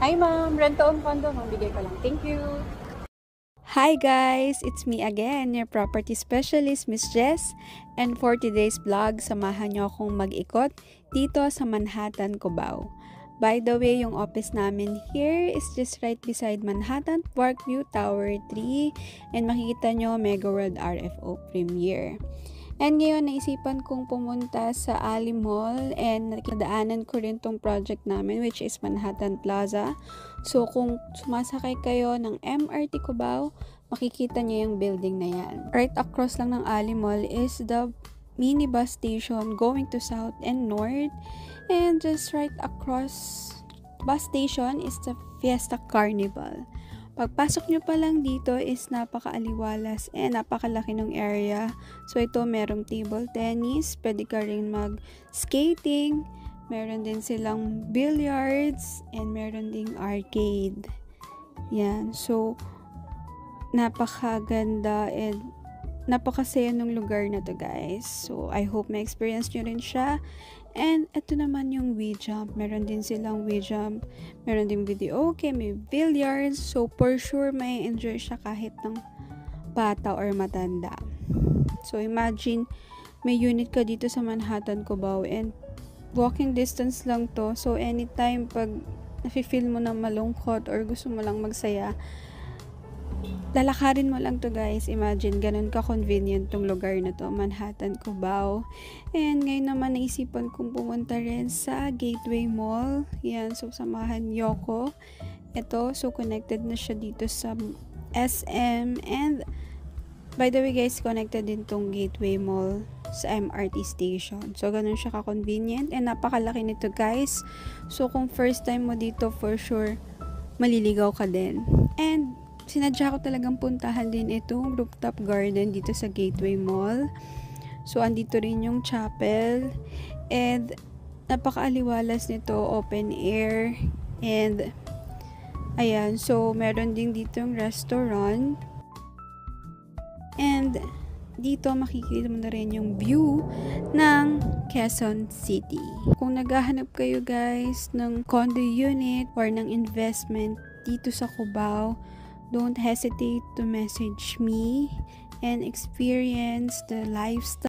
Hi ma'am, rent-to-own condo, magbigay ko lang. Thank you. Hi guys! It's me again, your property specialist, Miss Jess. And for today's vlog, samahan nyo akong mag-ikot dito sa Manhattan, Cubao. By the way, yung office namin here is just right beside Manhattan Parkview Tower 3. And makikita nyo, Mega World RFO Premiere. And ngayon, naisipan kong pumunta sa Ali Mall and nakidaanan ko rin tong project namin which is Manhattan Plaza. So, kung sumasakay kayo ng MRT Cubao, makikita niyo yung building na yan. Right across lang ng Ali Mall is the mini bus station going to South and North. And just right across bus station is the Fiesta Carnival. Pagpasok nyo pa lang dito is napakaaliwalas and napakalaki ng area. So ito merong table tennis, pwede ka rin mag-skating, meron din silang billiards, and meron ding arcade. Yan, so napakaganda and napakasaya ng lugar na to guys. So I hope ma-experience nyo rin siya. And ito naman yung WeJump. Meron din silang WeJump. Meron din videoke, may billiards. So, for sure, may enjoy siya kahit ng bata or matanda. So, imagine, may unit ka dito sa Manhattan, Cubao. And walking distance lang to. So, anytime pag nafe-feel mo na malungkot or gusto mo lang magsaya, lalakarin mo lang to guys. Imagine, ganun ka-convenient tong lugar na to, Manhattan, Cubao. And ngayon naman naisipan kong pumunta rin sa Gateway Mall. Yan, so samahan niyo ko. Ito, so connected na siya dito sa SM. And by the way guys, connected din tong Gateway Mall sa MRT station. So ganun siya ka-convenient and napakalaki nito guys. So kung first time mo dito, for sure maliligaw ka din. And sinadya ko talagang puntahan din itong rooftop garden dito sa Gateway Mall. So, andito rin yung chapel. And, napakaaliwalas nito, open air. And, ayan. So, meron din dito yung restaurant. And, dito makikita mo na rin yung view ng Quezon City. Kung naghahanap kayo guys ng condo unit or ng investment dito sa Cubao, don't hesitate to message me and experience the lifestyle